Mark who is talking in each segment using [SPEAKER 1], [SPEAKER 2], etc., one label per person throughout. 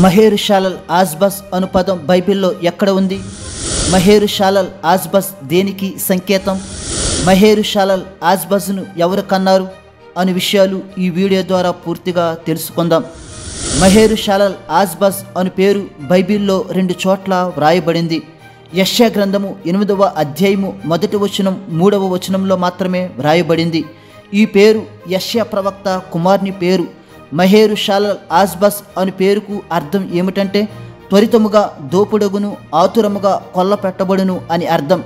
[SPEAKER 1] మహేరుషాలల్ ఆజ్బస్ అను పదం బైబిల్లో ఎక్కడ ఉంది? మహేరుషాలల్ ఆజ్బస్ దేనికి సంకేతం? మహేరుషాలల్ ఆజ్బస్ను ఎవరు కన్నారు అనే విషయాలు ఈ వీడియో ద్వారా పూర్తిగా తెలుసుకుందాం. మహేరుషాలల్ ఆజ్బస్ అను పేరు బైబిల్లో 2 చోట్ల వ్రాయబడింది. యెషయా గ్రంథము 8వ అధ్యాయము 1వ వచనం 3వ వచనంలో మాత్రమే వ్రాయబడింది. ఈ పేరు యెషయా ప్రవక్త కుమార్ని పేరు. మహేరుషాలల్ ఆజ్బస్ అను పేరుకు అర్థం ఏమిటంటే త్వరితముగా దోపుడగును, ఆతురముగా కొల్లపెట్టబడును అని అర్థం.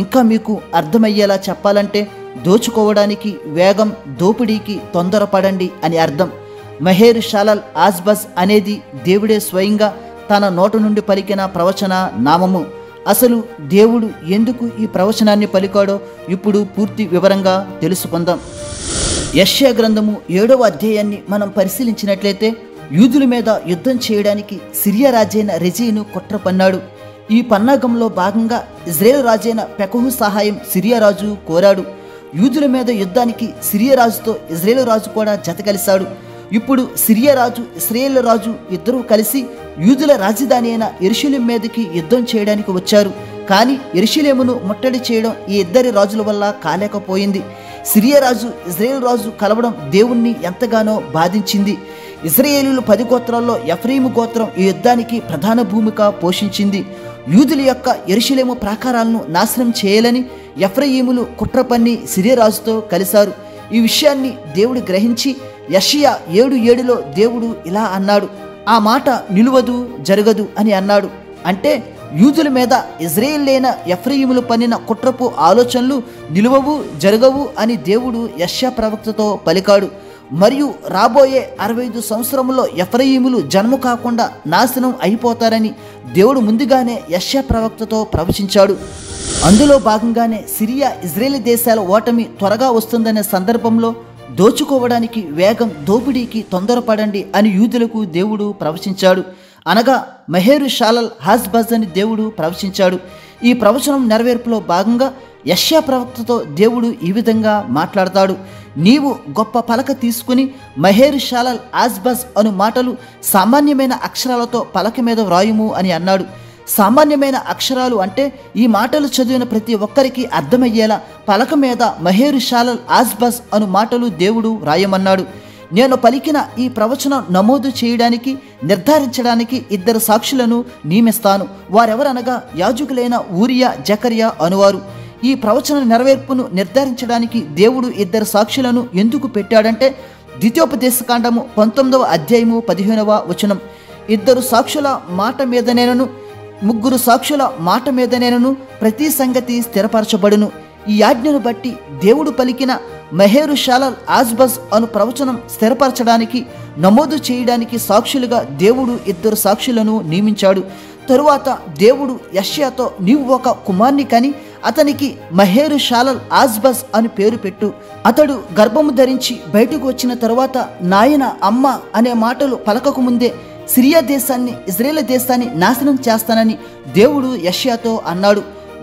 [SPEAKER 1] ఇంకా మీకు అర్థమయ్యేలా చెప్పాలంటే దోచుకోవడానికి వేగం, దోపిడీకి తొందరపడండి అని అర్థం. మహేరుషాలల్ ఆజ్బస్ అనేది దేవుడే స్వయంగా తన నోట నుండి పలికిన ప్రవచన నామము. అసలు దేవుడు ఎందుకు ఈ ప్రవచనాన్ని పలికాడో ఇప్పుడు పూర్తి వివరంగా తెలుసుకుందాం. యెషయా గ్రంథము 7వ అధ్యాయాన్ని మనం పరిశీలించినట్లయితే యూదుల మీద యుద్ధం చేయడానికి సిరియా రాజైన రెజీను కుట్ర పన్నాడు. ఈ పన్నాగంలో భాగంగా ఇజ్రాయేలు రాజైన పెకహు సహాయం సిరియా రాజు కోరాడు. యూదుల మీద యుద్ధానికి సిరియా రాజుతో ఇజ్రాయేలు రాజు కూడా జత కలిశాడు. ఇప్పుడు సిరియా రాజు, ఇశ్రాయేలు రాజు ఇద్దరూ కలిసి యూదుల రాజధాని అయిన యెరూషలేము మీదకి యుద్ధం చేయడానికి వచ్చారు. కానీ యెరూషలేమును ముట్టడి చేయడం ఈ ఇద్దరి రాజుల వల్ల కాలేకపోయింది. సిరియా రాజు, ఇజ్రాయేలు రాజు కలవడం దేవుణ్ణి ఎంతగానో బాధించింది. ఇశ్రాయేలీయులు 10 గోత్రాల్లో ఎఫ్రాయిము గోత్రం ఈ యుద్ధానికి ప్రధాన భూమిక పోషించింది. యూదుల యొక్క యెరూషలేము ప్రాకారాలను నాశనం చేయాలని ఎఫ్రాయిములు కుట్ర పన్ని సిరియా రాజుతో కలిశారు. ఈ విషయాన్ని దేవుడు గ్రహించి యెషయా 7:7లో దేవుడు ఇలా అన్నాడు, ఆ మాట నిలువదు, జరగదు అని అన్నాడు. అంటే యూదుల మీద ఇజ్రాయేలైన ఎఫ్రాయిములు పన్నిన కుట్రపు ఆలోచనలు నిలువవు, జరగవు అని దేవుడు యెషయా ప్రవక్తతో పలికాడు. మరియు రాబోయే 65 సంవత్సరంలో ఎఫ్రాయిములు జన్మ కాకుండా నాశనం అయిపోతారని దేవుడు ముందుగానే యెషయా ప్రవక్తతో ప్రవచించాడు. అందులో భాగంగానే సిరియా, ఇజ్రాయేల్ దేశాల ఓటమి త్వరగా వస్తుందనే సందర్భంలో దోచుకోవడానికి వేగం, దోపిడీకి తొందరపడండి అని యూదులకు దేవుడు ప్రవచించాడు. అనగా మహేరుషాలల్ ఆజ్బస్ అని దేవుడు ప్రవచించాడు. ఈ ప్రవచనం నెరవేర్పులో భాగంగా యెషయా ప్రవక్తతో దేవుడు ఈ విధంగా మాట్లాడతాడు, నీవు గొప్ప పలక తీసుకుని మహేరుషాలల్ ఆజ్బస్ అను మాటలు సామాన్యమైన అక్షరాలతో పలక మీద వ్రాయుము అని అన్నాడు. సామాన్యమైన అక్షరాలు అంటే ఈ మాటలు చదివిన ప్రతి ఒక్కరికి అర్థమయ్యేలా పలక మీద మహేరుషాలల్ ఆజ్బస్ అను మాటలు దేవుడు వ్రాయమన్నాడు. నేను పలికిన ఈ ప్రవచనం నమోదు చేయడానికి, నిర్ధారించడానికి 2 సాక్షులను నియమిస్తాను. వారెవరనగా యాజకులైన ఊరియా, జకర్యా అనువారు. ఈ ప్రవచన నెరవేర్పును నిర్ధారించడానికి దేవుడు 2 సాక్షులను ఎందుకు పెట్టాడంటే ద్వితీయోపదేశకాండము 19వ అధ్యాయము 15వ వచనం, 2 సాక్షుల మాట మీదనేనను 3 సాక్షుల మాట మీదనేనను ప్రతి సంగతి స్థిరపరచబడును. ఈ ఆజ్ఞను బట్టి దేవుడు పలికిన మహేరుషాలల్ ఆజ్బస్ అను ప్రవచనం స్థిరపరచడానికి, నమోదు చేయడానికి సాక్షులుగా దేవుడు 2 సాక్షులను నియమించాడు. తరువాత దేవుడు యెషయాతో, నీవు ఒక కుమార్ని కని అతనికి మహేరుషాలల్ ఆజ్బస్ అని పేరు పెట్టు. అతడు గర్భము ధరించి బయటకు వచ్చిన తరువాత నాయన, అమ్మ అనే మాటలు పలకకు ముందే సిరియా దేశాన్ని, ఇజ్రాయేల్ దేశాన్ని నాశనం చేస్తానని దేవుడు యెషయాతో అన్నాడు.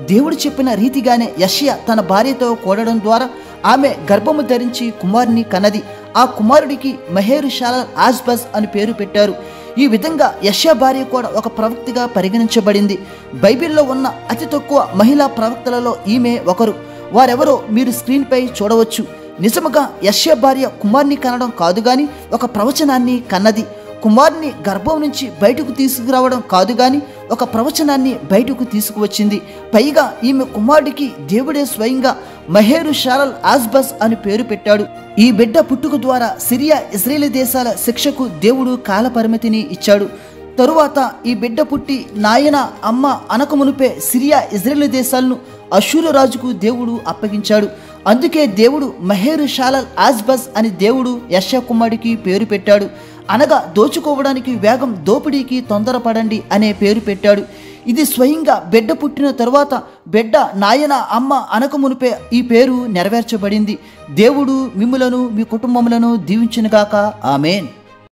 [SPEAKER 1] దేవుడు చెప్పిన రీతిగానే యెషయా తన భార్యతో కూడడం ద్వారా ఆమె గర్భము ధరించి కుమారుని కన్నది. ఆ కుమారుడికి మహేరుషాలల్ ఆజ్బస్ అని పేరు పెట్టారు. ఈ విధంగా యెషయా భార్య కూడా ఒక ప్రవక్తగా పరిగణించబడింది. బైబిల్లో ఉన్న అతి తక్కువ మహిళా ప్రవక్తలలో ఈమె ఒకరు. వారెవరో మీరు స్క్రీన్పై చూడవచ్చు. నిజముగా యెషయా భార్య కుమారుని కనడం కాదు గాని ఒక ప్రవచనాన్ని కన్నది. కుమారుని గర్భం నుంచి బయటకు తీసుకురావడం కాదు గాని ఒక ప్రవచనాన్ని బయటకు తీసుకువచ్చింది. పైగా ఈమె కుమారుడికి దేవుడే స్వయంగా మహేరుషాలల్ ఆజ్బస్ అని పేరు పెట్టాడు. ఈ బిడ్డ పుట్టుక ద్వారా సిరియా, ఇజ్రాయేల్ దేశాల శిక్షకు దేవుడు కాలపరిమితిని ఇచ్చాడు. తరువాత ఈ బిడ్డ పుట్టి నాయన, అమ్మ అనకమునుపే సిరియా, ఇజ్రాయేల్ దేశాలను అష్షూరు రాజుకు దేవుడు అప్పగించాడు. అందుకే దేవుడు మహేరుషాలల్ ఆజ్బస్ అని దేవుడు యెషయా కుమారుడికి పేరు పెట్టాడు. అనగా దోచుకోవడానికి వేగం, దోపిడీకి తొందరపడండి అనే పేరు పెట్టాడు. ఇది స్వయంగా బిడ్డ పుట్టిన తరువాత బిడ్డ నాయన, అమ్మ అనకమునుపే ఈ పేరు నెరవేర్చబడింది. దేవుడు మిమ్ములను, మీ కుటుంబములను దీవించునుగాక. ఆమేన్.